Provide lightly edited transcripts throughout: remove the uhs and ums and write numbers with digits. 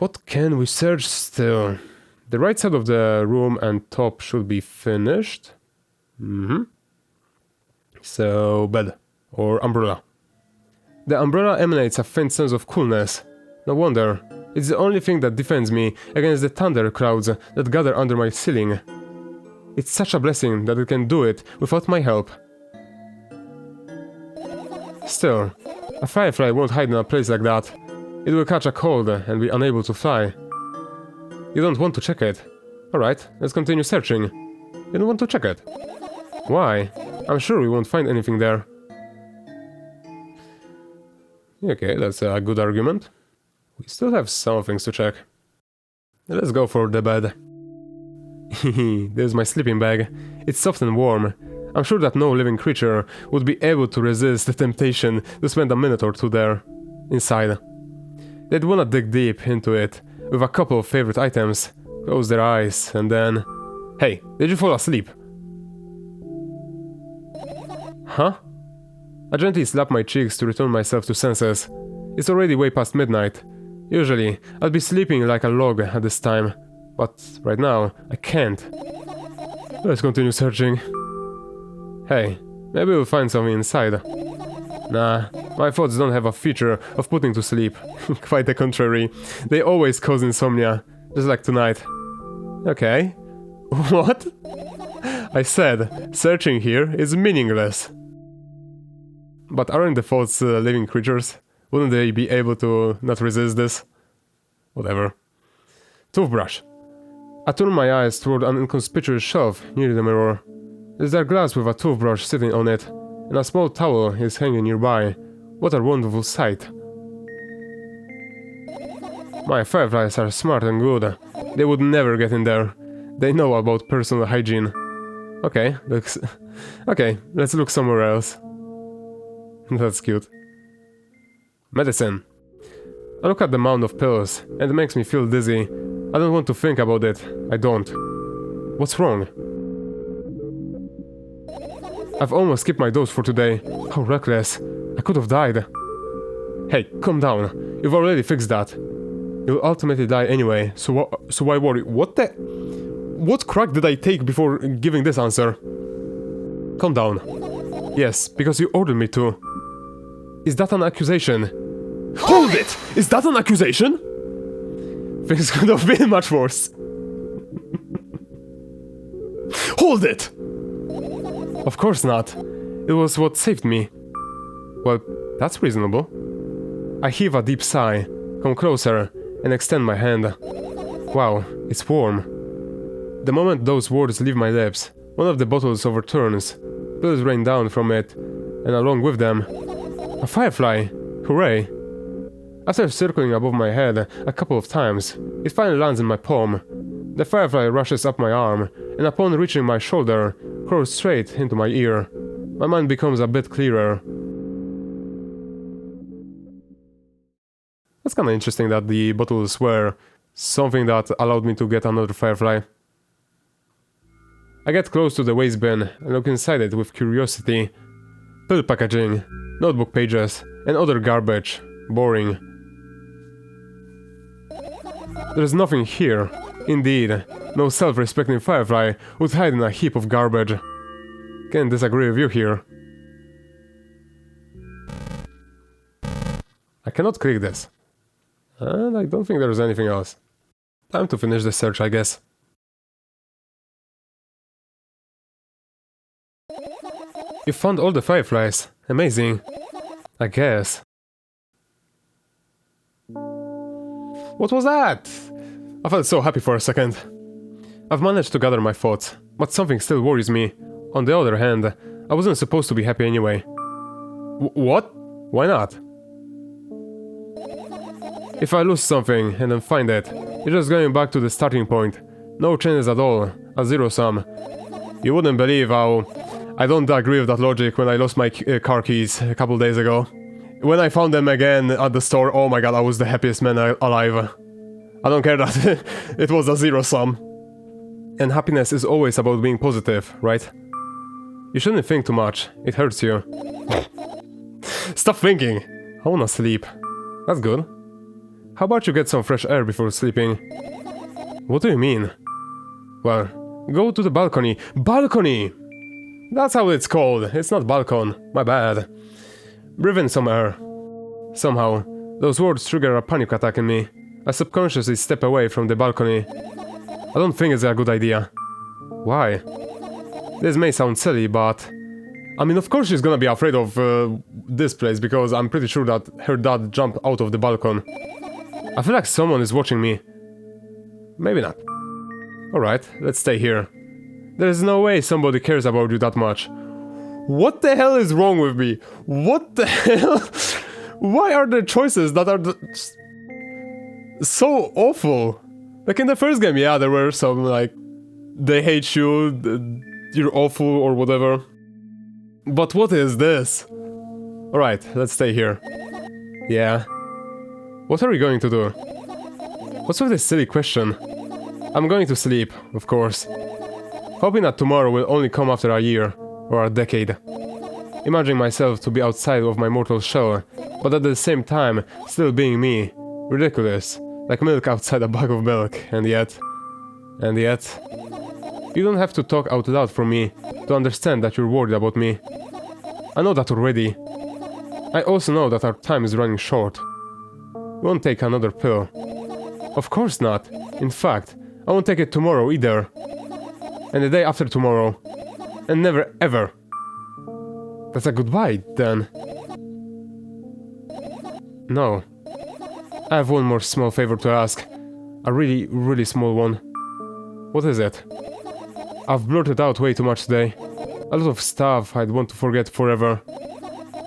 What can we search still? The right side of the room and top should be finished. So, bed. Or umbrella. The umbrella emanates a faint sense of coolness. No wonder. It's the only thing that defends me against the thunder clouds that gather under my ceiling. It's such a blessing that it can do it without my help. Still, a firefly won't hide in a place like that. It will catch a cold and be unable to fly. You don't want to check it. Alright, let's continue searching. You don't want to check it. Why? I'm sure we won't find anything there. Okay, that's a good argument. We still have some things to check. Let's go for the bed. There's my sleeping bag. It's soft and warm. I'm sure that no living creature would be able to resist the temptation to spend a minute or two there, inside. They'd wanna dig deep into it, with a couple of favorite items, close their eyes, and then... Hey, did you fall asleep? Huh? I gently slap my cheeks to return myself to senses. It's already way past midnight. Usually, I'd be sleeping like a log at this time, but right now, I can't. Let's continue searching. Hey, maybe we'll find something inside. Nah, my thoughts don't have a feature of putting to sleep. Quite the contrary. They always cause insomnia, just like tonight. Okay. What? I said, searching here is meaningless. But aren't the thoughts living creatures? Wouldn't they be able to not resist this? Whatever. Toothbrush. I turn my eyes toward an inconspicuous shelf near the mirror. There's a glass with a toothbrush sitting on it, and a small towel is hanging nearby. What a wonderful sight. My fireflies are smart and good. They would never get in there. They know about personal hygiene. Okay, let's look somewhere else. That's cute. Medicine. I look at the mound of pills, and it makes me feel dizzy. I don't want to think about it. I don't. What's wrong? I've almost skipped my dose for today. How reckless. I could have died. Hey, calm down. You've already fixed that. You'll ultimately die anyway, so why worry? What crack did I take before giving this answer? Calm down. Yes, because you ordered me to. Is that an accusation? Hold it! Is that an accusation? Things could have been much worse. Hold it! Of course not. It was what saved me. Well, that's reasonable. I heave a deep sigh, come closer, and extend my hand. Wow, it's warm. The moment those words leave my lips, one of the bottles overturns. Pills rain down from it, and along with them, a firefly! Hooray! After circling above my head a couple of times, it finally lands in my palm. The firefly rushes up my arm, and upon reaching my shoulder, crawls straight into my ear. My mind becomes a bit clearer. That's kinda interesting that the bottles were something that allowed me to get another firefly. I get close to the waste bin and look inside it with curiosity. Pill packaging, notebook pages, and other garbage. Boring. There's nothing here. Indeed, no self-respecting firefly would hide in a heap of garbage. Can't disagree with you here. I cannot click this. And I don't think there's anything else. Time to finish the search, I guess. You found all the fireflies. Amazing. I guess. What was that? I felt so happy for a second. I've managed to gather my thoughts, but something still worries me. On the other hand, I wasn't supposed to be happy anyway. What? Why not? If I lose something and then find it, you're just going back to the starting point. No changes at all, a zero sum. You wouldn't believe how... I don't agree with that logic when I lost my car keys a couple days ago. When I found them again at the store, oh my god, I was the happiest man alive. I don't care that it was a zero sum. And happiness is always about being positive, right? You shouldn't think too much, it hurts you. Stop thinking! I wanna sleep. That's good. how about you get some fresh air before sleeping? What do you mean? Well, go to the balcony. Balcony! That's how it's called. It's not balcon. My bad. Breathe in some air. Somehow, those words trigger a panic attack in me. I subconsciously step away from the balcony. I don't think it's a good idea. Why? This may sound silly, but... I mean, of course she's gonna be afraid of this place, because I'm pretty sure that her dad jumped out of the balcony. I feel like someone is watching me. Maybe not. Alright, let's stay here. There's no way somebody cares about you that much. What the hell is wrong with me? What the hell? Why are there choices that are so awful? Like in the first game, yeah, there were some like, they hate you, you're awful or whatever. But what is this? Alright, let's stay here. Yeah. What are we going to do? What's with this silly question? I'm going to sleep, of course. Hoping that tomorrow will only come after a year, or a decade. Imagining myself to be outside of my mortal shell, but at the same time, still being me. Ridiculous. Like milk outside a bag of milk, and yet... You don't have to talk out loud for me, to understand that you're worried about me. I know that already. I also know that our time is running short. We won't take another pill. Of course not. In fact, I won't take it tomorrow either. And the day after tomorrow. And never ever. That's a goodbye, then. No. I have one more small favor to ask. A really, really small one. What is it? I've blurted out way too much today. A lot of stuff I'd want to forget forever.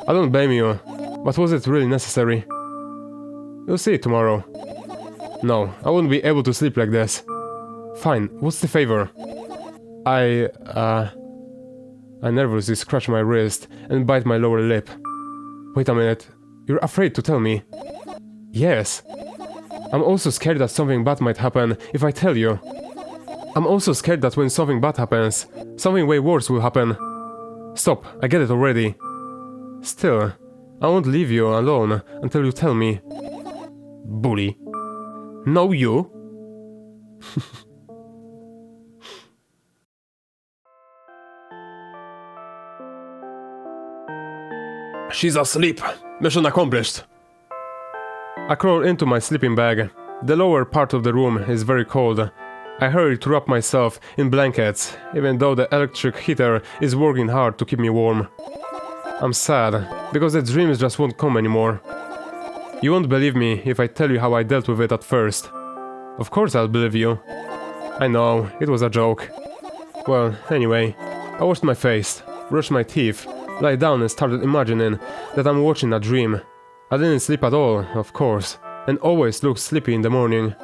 I don't blame you, but was it really necessary? You'll see it tomorrow. No, I wouldn't be able to sleep like this. Fine, what's the favor? I nervously scratch my wrist and bite my lower lip. Wait a minute, you're afraid to tell me? Yes. I'm also scared that something bad might happen if I tell you. I'm also scared that when something bad happens, something way worse will happen. Stop, I get it already. Still, I won't leave you alone until you tell me. Bully. No, you. She's asleep. Mission accomplished. I crawl into my sleeping bag. The lower part of the room is very cold. I hurry to wrap myself in blankets, even though the electric heater is working hard to keep me warm. I'm sad, because the dreams just won't come anymore. You won't believe me if I tell you how I dealt with it at first. Of course I'll believe you. I know, it was a joke. Well, anyway, I washed my face, brushed my teeth, lie down and started imagining that I'm watching a dream. I didn't sleep at all, of course, and always looked sleepy in the morning.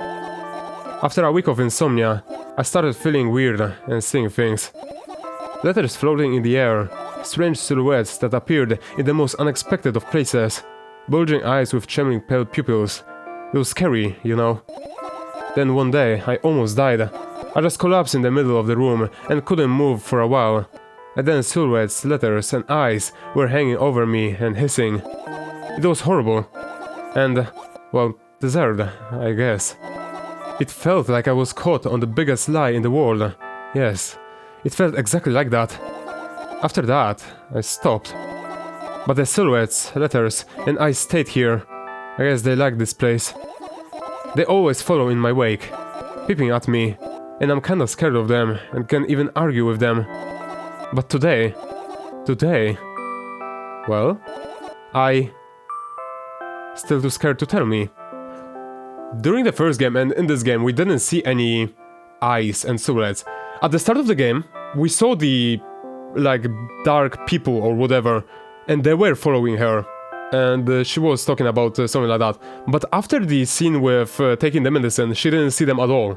After a week of insomnia, I started feeling weird and seeing things. Letters floating in the air, strange silhouettes that appeared in the most unexpected of places, bulging eyes with trembling pale pupils. It was scary, you know. Then one day, I almost died. I just collapsed in the middle of the room and couldn't move for a while. And then silhouettes, letters and eyes were hanging over me and hissing. It was horrible. And, well, deserved, I guess. It felt like I was caught on the biggest lie in the world. Yes, it felt exactly like that. After that, I stopped. But the silhouettes, letters, and eyes stayed here. I guess they like this place. They always follow in my wake, peeping at me, and I'm kinda scared of them and can't even argue with them. But today, well, still too scared to tell me. During the first game and in this game, we didn't see any eyes and silhouettes. At the start of the game, we saw the, like, dark people or whatever, and they were following her. And she was talking about something like that. But after the scene with taking the medicine, she didn't see them at all.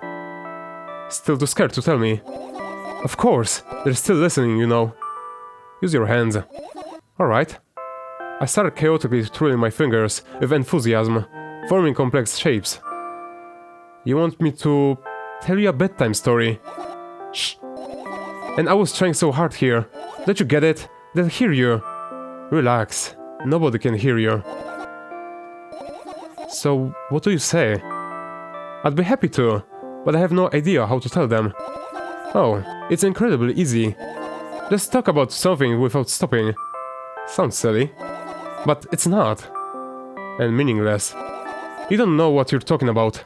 Still too scared to tell me. Of course, they're still listening, you know. Use your hands. Alright. I started chaotically twirling my fingers with enthusiasm, forming complex shapes. You want me to tell you a bedtime story? Shh. And I was trying so hard here. Don't you get it? They'll hear you. Relax. Nobody can hear you. So, what do you say? I'd be happy to, but I have no idea how to tell them. Oh, it's incredibly easy. Just talk about something without stopping. Sounds silly, but it's not. And meaningless. You don't know what you're talking about.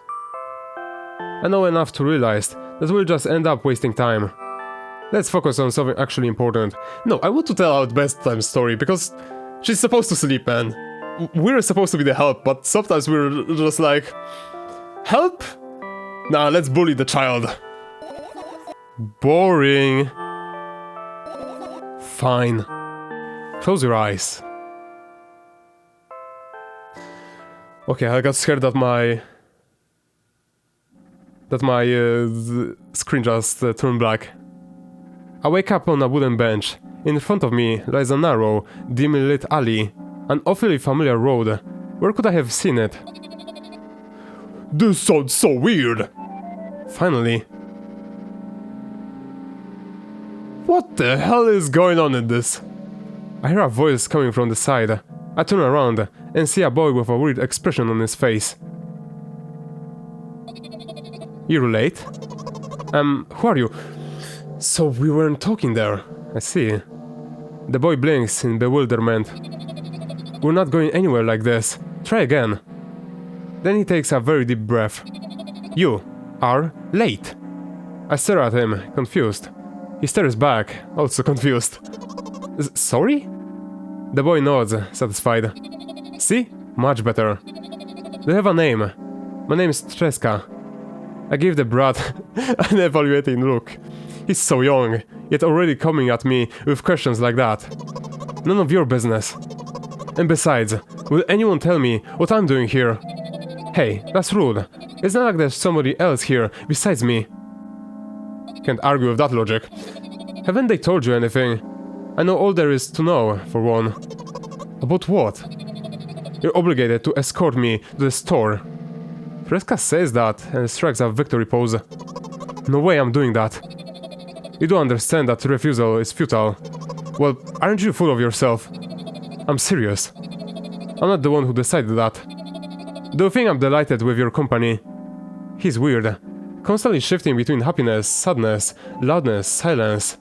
I know enough to realize that we'll just end up wasting time. Let's focus on something actually important. No, I want to tell our best time story, because she's supposed to sleep, man. We're supposed to be the help, but sometimes we're just like... Help? Nah, let's bully the child. Boring. Fine. Close your eyes. Okay, I got scared that my screen just turned black. I wake up on a wooden bench. In front of me lies a narrow, dimly lit alley. An awfully familiar road. Where could I have seen it? This sounds so weird! Finally. What the hell is going on in this? I hear a voice coming from the side. I turn around and see a boy with a weird expression on his face. You're late? Who are you? So we weren't talking there. I see. The boy blinks in bewilderment. We're not going anywhere like this. Try again. Then he takes a very deep breath. You are late. I stare at him, confused. He stares back, also confused. Sorry? The boy nods, satisfied. See? Much better. Do you have a name? My name is Treska. I give the brat an evaluating look. He's so young, yet already coming at me with questions like that. None of your business. And besides, will anyone tell me what I'm doing here? Hey, that's rude. It's not like there's somebody else here besides me. Can't argue with that logic. Haven't they told you anything? I know all there is to know, for one. About what? You're obligated to escort me to the store. Treska says that and strikes a victory pose. No way I'm doing that. You do understand that refusal is futile. Well, aren't you full of yourself? I'm serious. I'm not the one who decided that. Do you think I'm delighted with your company? He's weird. Constantly shifting between happiness, sadness, loudness, silence.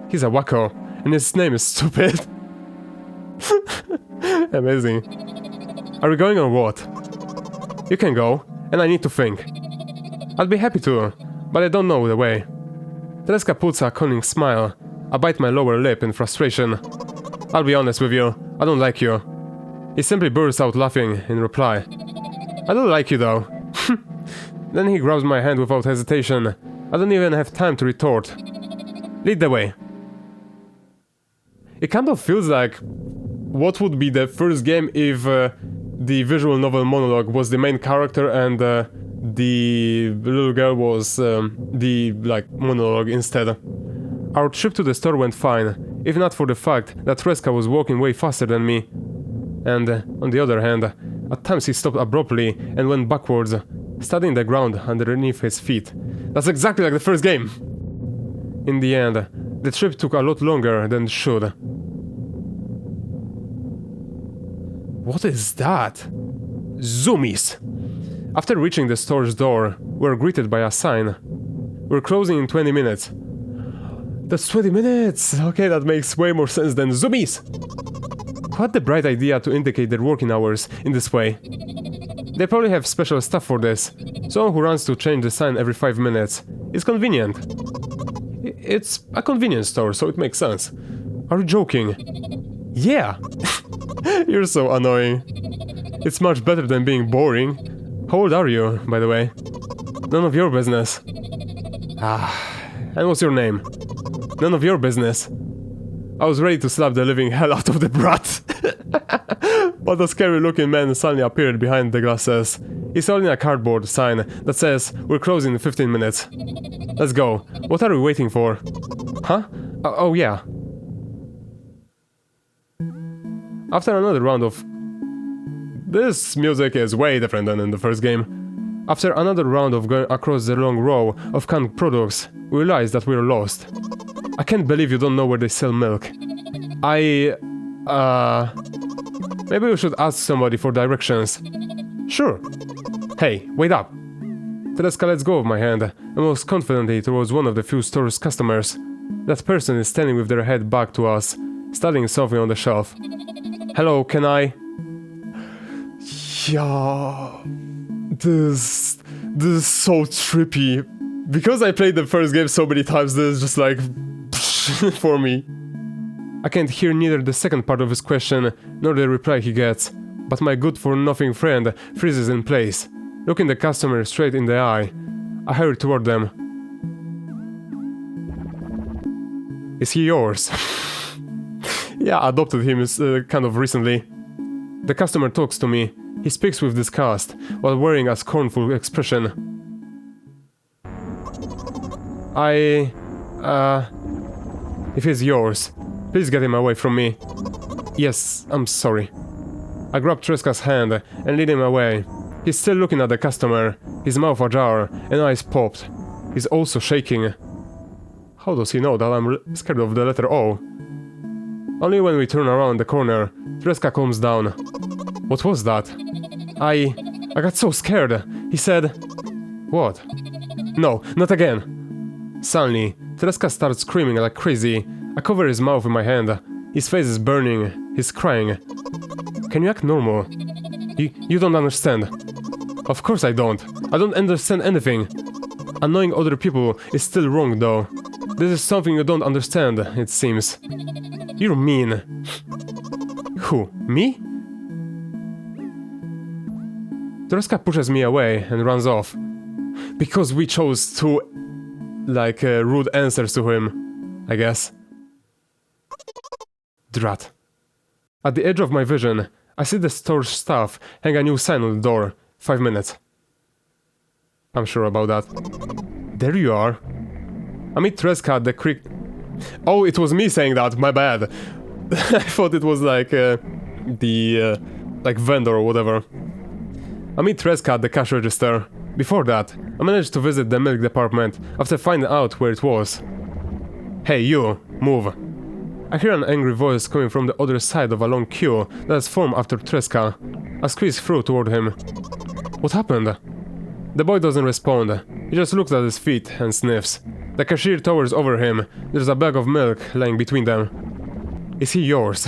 He's a wacko, and his name is stupid. Amazing. Are we going or what? You can go, and I need to think. I'd be happy to, but I don't know the way. Treska puts a cunning smile. I bite my lower lip in frustration. I'll be honest with you, I don't like you. He simply bursts out laughing in reply. I don't like you though. Then he grabs my hand without hesitation. I don't even have time to retort. Lead the way. It kind of feels like what would be the first game if the visual novel monologue was the main character and the little girl was the monologue instead. Our trip to the store went fine, if not for the fact that Treska was walking way faster than me. And on the other hand, at times he stopped abruptly and went backwards, studying the ground underneath his feet. That's exactly like the first game! In the end, the trip took a lot longer than it should. What is that? Zoomies! After reaching the store's door, we're greeted by a sign. We're closing in 20 minutes. That's 20 minutes! Okay, that makes way more sense than zoomies! Who had the bright idea to indicate their working hours in this way? They probably have special stuff for this. Someone who runs to change the sign every 5 minutes. It's convenient. It's a convenience store, so it makes sense. Are you joking? Yeah! You're so annoying. It's much better than being boring. How old are you, by the way? None of your business. And what's your name? None of your business. I was ready to slap the living hell out of the brat. But a scary looking man suddenly appeared behind the glasses. He's holding a cardboard sign that says, "We're closing in 15 minutes. Let's go. What are we waiting for?" Huh? Oh yeah. After another round of... This music is way different than in the first game. After another round of going across the long row of canned products, we realize that we're lost. I can't believe you don't know where they sell milk. Maybe we should ask somebody for directions. Sure. Hey, wait up. Tereska lets go of my hand and moves confidently towards one of the few store's customers. That person is standing with their head back to us, studying something on the shelf. Hello, can I? Yeah... This is so trippy. Because I played the first game so many times, this is just like... for me. I can't hear neither the second part of his question, nor the reply he gets, but my good-for-nothing friend freezes in place. Looking the customer straight in the eye, I hurry toward them. Is he yours? Yeah, I adopted him kind of recently. The customer talks to me. He speaks with disgust, while wearing a scornful expression. If he's yours, please get him away from me. Yes, I'm sorry. I grab Tereska's hand and lead him away. He's still looking at the customer, his mouth ajar and eyes popped. He's also shaking. How does he know that I'm scared of the letter O? Only when we turn around the corner, Tereska calms down. What was that? I got so scared. He said... What? No, not again. Suddenly, Tereska starts screaming like crazy. I cover his mouth with my hand. His face is burning. He's crying. Can you act normal? You don't understand. Of course I don't. I don't understand anything. Annoying other people is still wrong though. This is something you don't understand, it seems. You're mean. Who? Me? Tereska pushes me away and runs off. Because we chose two, rude answers to him, I guess. Drat. At the edge of my vision, I see the store's staff hang a new sign on the door. 5 minutes. I'm sure about that. There you are. I meet Tereska at the creek. Oh, it was me saying that, my bad. I thought it was like vendor or whatever. I meet Tereska at the cash register. Before that, I managed to visit the milk department after finding out where it was. Hey you, move. I hear an angry voice coming from the other side of a long queue that has formed after Tereska. I squeeze through toward him. What happened? The boy doesn't respond. He just looks at his feet and sniffs. The cashier towers over him. There's a bag of milk lying between them. Is he yours?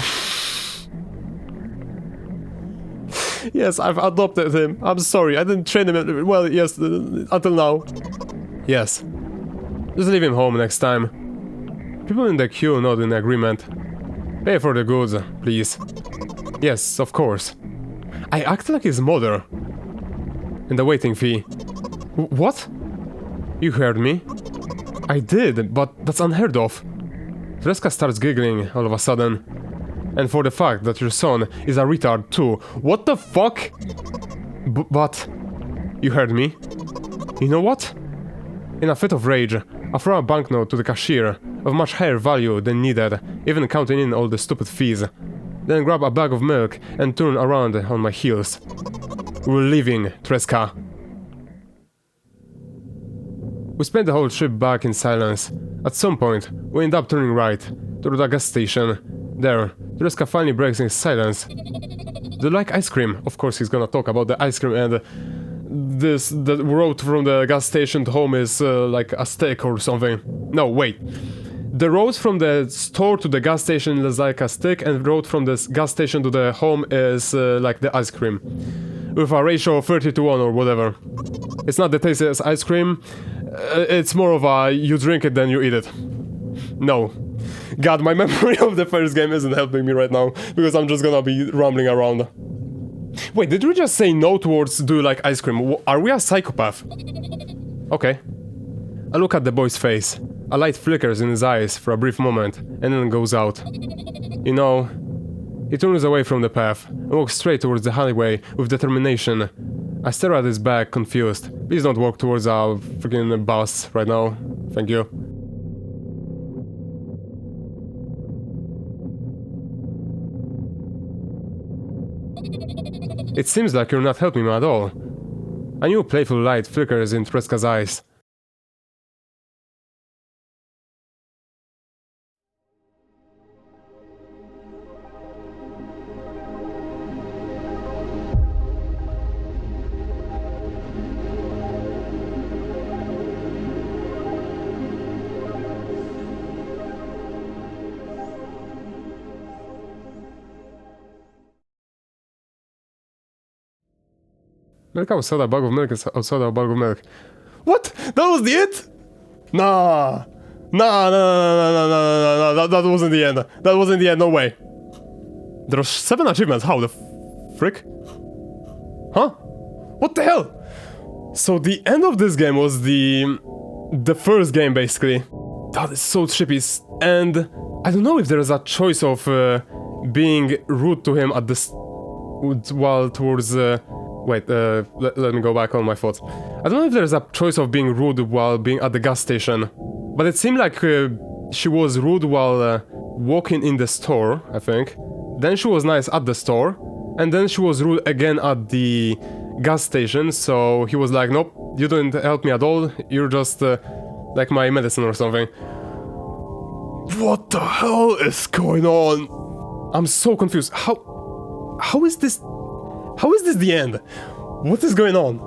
Yes, I've adopted him. I'm sorry, I didn't train him. Well, yes, until now. Yes. Just leave him home next time. People in the queue nod in agreement. Pay for the goods, please. Yes, of course. I act like his mother. And the waiting fee. What? You heard me? I did, but that's unheard of. Tereska starts giggling all of a sudden. And for the fact that your son is a retard too. What the fuck? But... You heard me? You know what? In a fit of rage, I throw a banknote to the cashier of much higher value than needed, even counting in all the stupid fees. Then grab a bag of milk and turn around on my heels. We're leaving, Tereska. We spent the whole trip back in silence. At some point, we end up turning right, toward a gas station. There, Tereska finally breaks his silence. Do you like ice cream? Of course he's gonna talk about the ice cream and... the road from the gas station to home is like a steak or something. No, wait. The road from the store to the gas station is like a stick, and the road from the gas station to the home is like the ice cream. With a ratio of 30 to 1 or whatever. It's not the tastiest ice cream, it's more of a you drink it then you eat it. No. God, my memory of the first game isn't helping me right now, because I'm just gonna be rambling around. Wait, did we just say no towards do you like ice cream? Are we a psychopath? Okay. I look at the boy's face. A light flickers in his eyes for a brief moment, and then goes out. You know... He turns away from the path, and walks straight towards the highway with determination. I stare at his back, confused. Please don't walk towards a freaking bus right now. Thank you. It seems like you're not helping me at all. A new playful light flickers in Tereska's eyes. Milk out soda, bag of milk out soda, bag of milk. What? That was the it? Nah. Nah, that wasn't the end. That wasn't the end, no way. There are 7 achievements, how the frick? Huh? What the hell? So the end of this game was the first game, basically. That is so trippy. And I don't know if there is a choice of being rude to him at this while towards wait, let me go back on my thoughts. I don't know if there's a choice of being rude while being at the gas station, but it seemed like she was rude while walking in the store, I think. Then she was nice at the store, and then she was rude again at the gas station, so he was like, nope, you didn't help me at all, you're just like my medicine or something. What the hell is going on? I'm so confused. How is this the end? What is going on?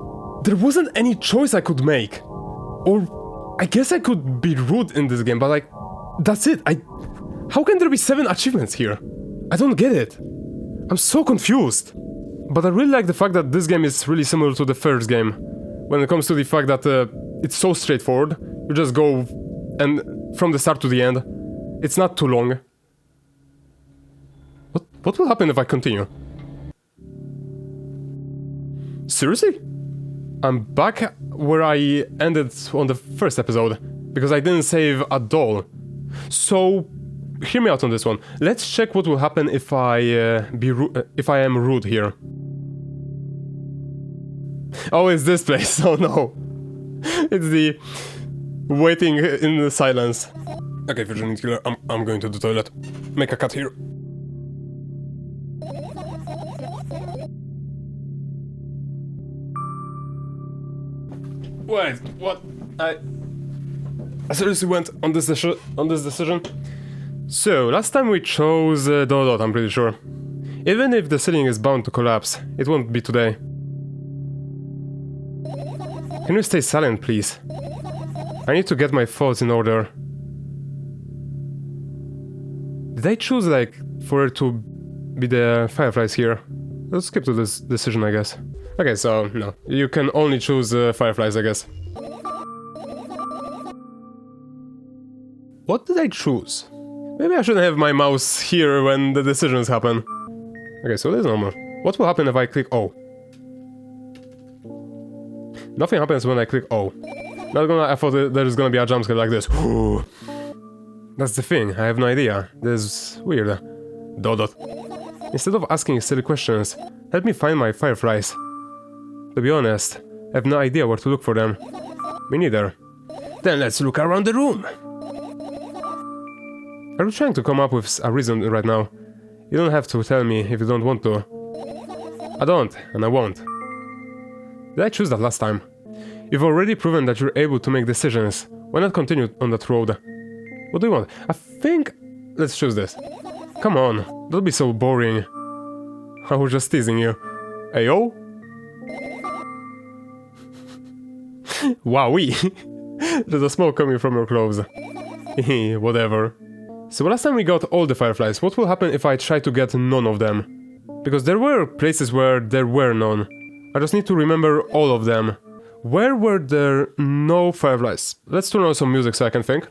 There wasn't any choice I could make. Or I guess I could be rude in this game, but like, that's it. How can there be 7 achievements here? I don't get it. I'm so confused. But I really like the fact that this game is really similar to the first game. When it comes to the fact that it's so straightforward. You just go and from the start to the end. It's not too long. What will happen if I continue? Seriously? I'm back where I ended on the first episode, because I didn't save at all. So, hear me out on this one. Let's check what will happen if I am rude here. Oh, it's this place. Oh no. It's the waiting in the silence. Okay, Virgin Killer, I'm going to the toilet. Make a cut here. Wait, what? I seriously went on this decision? So, last time we chose Dot, I'm pretty sure. Even if the ceiling is bound to collapse, it won't be today. Can you stay silent, please? I need to get my thoughts in order. Did I choose, like, for it to be the fireflies here? Let's skip to this decision, I guess. Okay, so, no. You can only choose fireflies, I guess. What did I choose? Maybe I shouldn't have my mouse here when the decisions happen. Okay, so there's normal. What will happen if I click O? Nothing happens when I click O. I thought there's gonna be a jump scare like this. That's the thing, I have no idea. This is weird. Dot. Instead of asking silly questions, help me find my fireflies. To be honest, I have no idea where to look for them. Me neither. Then let's look around the room. Are you trying to come up with a reason right now? You don't have to tell me if you don't want to. I don't, and I won't. Did I choose that last time? You've already proven that you're able to make decisions. Why not continue on that road? What do you want? I think... Let's choose this. Come on, don't be so boring. I was just teasing you. Ayo? Wowee! There's a smoke coming from your clothes. Whatever. So last time we got all the fireflies, what will happen if I try to get none of them? Because there were places where there were none. I just need to remember all of them. Where were there no fireflies? Let's turn on some music so I can think.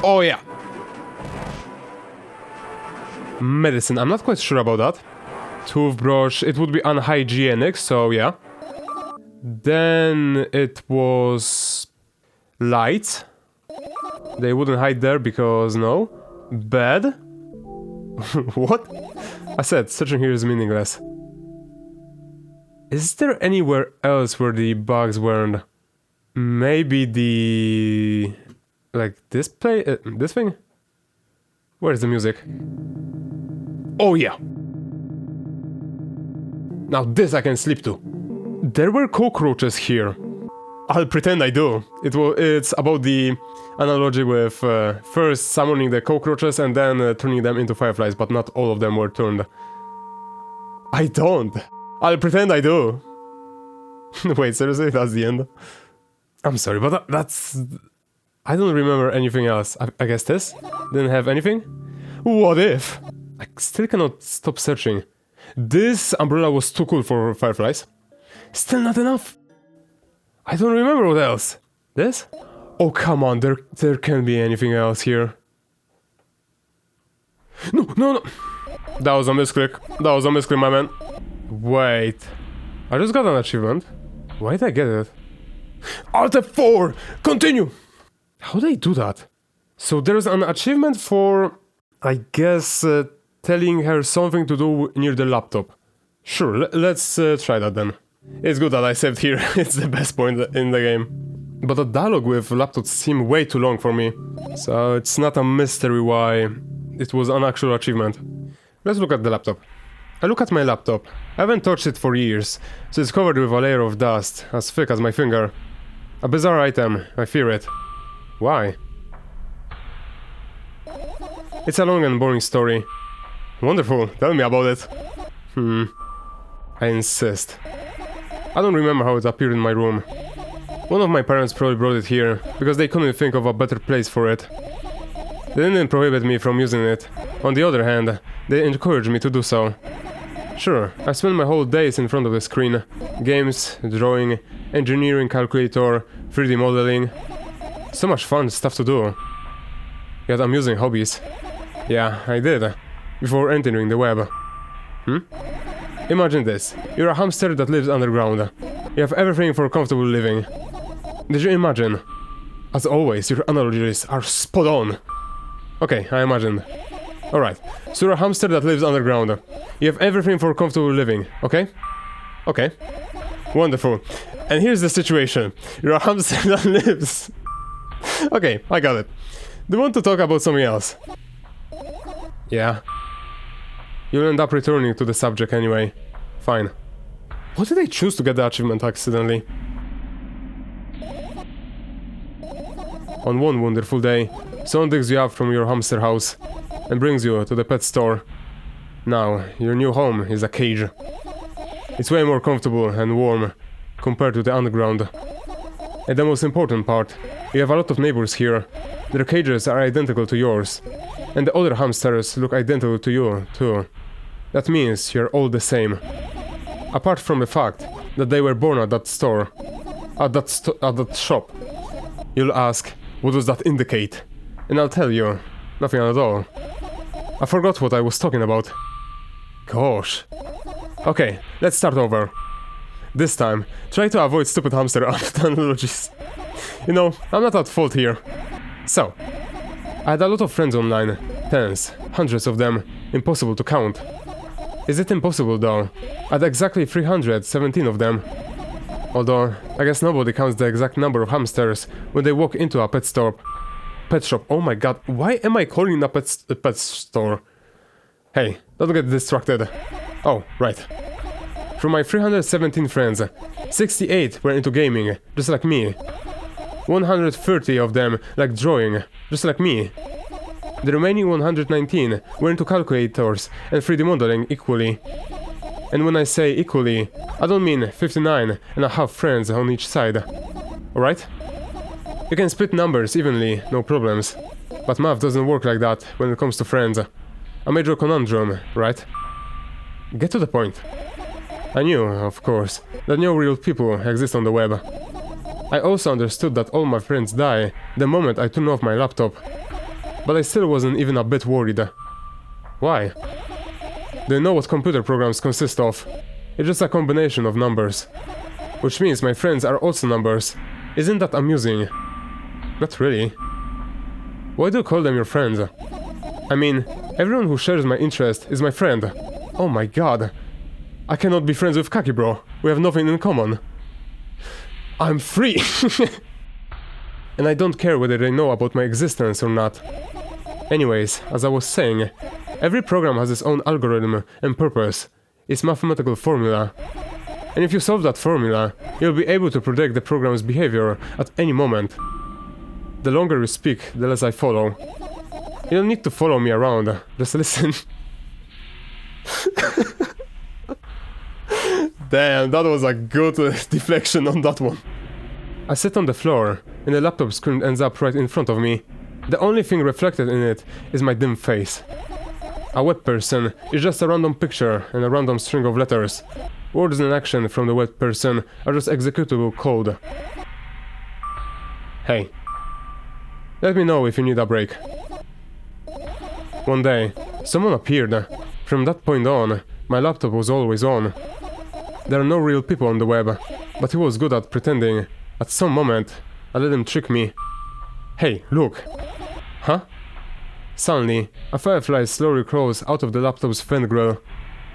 Oh yeah! Medicine, I'm not quite sure about that. Toothbrush, it would be unhygienic, so yeah. Then it was... light. They wouldn't hide there because no. Bed? What? I said, searching here is meaningless. Is there anywhere else where the bugs weren't? Maybe the... like this this thing? Where's the music? Oh yeah! Now this I can sleep to. There were cockroaches here. I'll pretend I do. It's about the analogy with first summoning the cockroaches and then turning them into fireflies, but not all of them were turned. I don't. I'll pretend I do. Wait, seriously? That's the end? I'm sorry, but that's... I don't remember anything else. I guess this? Didn't have anything? What if? I still cannot stop searching. This umbrella was too cool for fireflies. Still not enough. I don't remember what else. This? Oh, come on, there can't be anything else here. No, no, no. That was a misclick. That was a misclick, my man. Wait. I just got an achievement. Why did I get it? Alt F4! Continue! How do I do that? So there's an achievement for, I guess, telling her something to do near the laptop. Sure, let's try that then. It's good that I saved here. It's the best point in the game. But the dialogue with laptops seemed way too long for me. So it's not a mystery why it was an actual achievement. Let's look at the laptop. I look at my laptop. I haven't touched it for years, so it's covered with a layer of dust as thick as my finger. A bizarre item, I fear it. Why? It's a long and boring story. Wonderful, tell me about it. I insist. I don't remember how it appeared in my room. One of my parents probably brought it here, because they couldn't think of a better place for it. They didn't prohibit me from using it. On the other hand, they encouraged me to do so. Sure, I spent my whole days in front of the screen. Games, drawing, engineering calculator, 3D modeling. So much fun stuff to do. Yet amusing hobbies. Yeah, I did. Before entering the web. Imagine this. You're a hamster that lives underground. You have everything for comfortable living. Did you imagine? As always, your analogies are spot on. Okay, I imagined. Alright, so you're a hamster that lives underground. You have everything for comfortable living, okay? Okay. Wonderful. And here's the situation. You're a hamster that lives... Okay, I got it. Do you want to talk about something else? Yeah. You'll end up returning to the subject anyway. Fine. What did I choose to get the achievement accidentally? On one wonderful day, someone digs you up from your hamster house and brings you to the pet store. Now, your new home is a cage. It's way more comfortable and warm compared to the underground. And the most important part, you have a lot of neighbors here. Their cages are identical to yours. And the other hamsters look identical to you, too. That means you're all the same. Apart from the fact that they were born at that store. At that shop. You'll ask, what does that indicate? And I'll tell you, nothing at all. I forgot what I was talking about. Gosh. Okay, let's start over. This time, try to avoid stupid hamster analogies. You know, I'm not at fault here. So, I had a lot of friends online. Tens, hundreds of them. Impossible to count. Is it impossible though? I had exactly 317 of them. Although, I guess nobody counts the exact number of hamsters when they walk into a pet store. Pet shop, oh my god, why am I calling it a pet store? Hey, don't get distracted. Oh, right. From my 317 friends, 68 were into gaming, just like me. 130 of them like drawing, just like me. The remaining 119 were into calculators and 3D modeling equally. And when I say equally, I don't mean 59 and a half friends on each side. Alright? You can split numbers evenly, no problems. But math doesn't work like that when it comes to friends. A major conundrum, right? Get to the point. I knew, of course, that no real people exist on the web. I also understood that all my friends die the moment I turn off my laptop. But I still wasn't even a bit worried. Why? Do you know what computer programs consist of? It's just a combination of numbers. Which means my friends are also numbers. Isn't that amusing? Not really. Why do you call them your friends? I mean, everyone who shares my interest is my friend. Oh my god. I cannot be friends with Kaki bro. We have nothing in common. I'm free! And I don't care whether they know about my existence or not. Anyways, as I was saying, every program has its own algorithm and purpose, its mathematical formula. And if you solve that formula, you'll be able to predict the program's behavior at any moment. The longer you speak, the less I follow. You don't need to follow me around, just listen. Damn, that was a good deflection on that one. I sit on the floor, and the laptop screen ends up right in front of me. The only thing reflected in it is my dim face. A web person is just a random picture and a random string of letters. Words and action from the web person are just executable code. Hey, let me know if you need a break. One day, someone appeared. From that point on, my laptop was always on. There are no real people on the web, but he was good at pretending. At some moment, I let him trick me. Hey, look! Huh? Suddenly, a firefly slowly crawls out of the laptop's vent grill.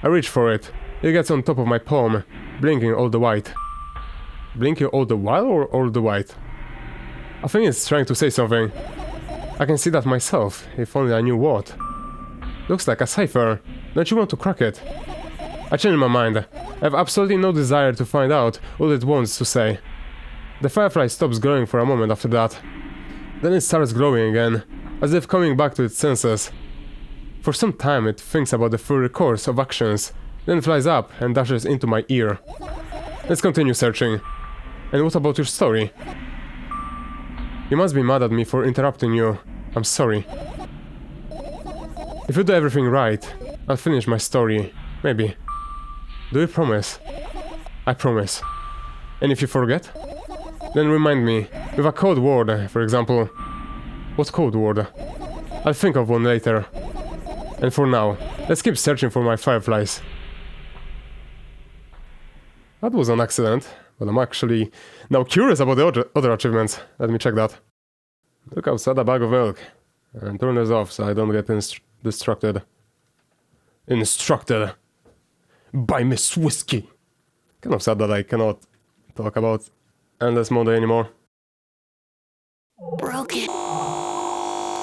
I reach for it. It gets on top of my palm, blinking all the while. Blinking all the while or all the white? I think it's trying to say something. I can see that myself, if only I knew what. Looks like a cipher. Don't you want to crack it? I change my mind. I have absolutely no desire to find out what it wants to say. The firefly stops glowing for a moment after that. Then it starts glowing again, as if coming back to its senses. For some time it thinks about the full course of actions, then flies up and dashes into my ear. Let's continue searching. And what about your story? You must be mad at me for interrupting you. I'm sorry. If you do everything right, I'll finish my story. Maybe. Do you promise? I promise. And if you forget? Then remind me, with a code word, for example. What code word? I'll think of one later. And for now, let's keep searching for my fireflies. That was an accident, but I'm actually now curious about the other achievements. Let me check that. Look outside a bag of milk. And turn this off so I don't get distracted. Instructed by Miss Whiskey. Kind of sad that I cannot talk about Endless Monday anymore. Broken.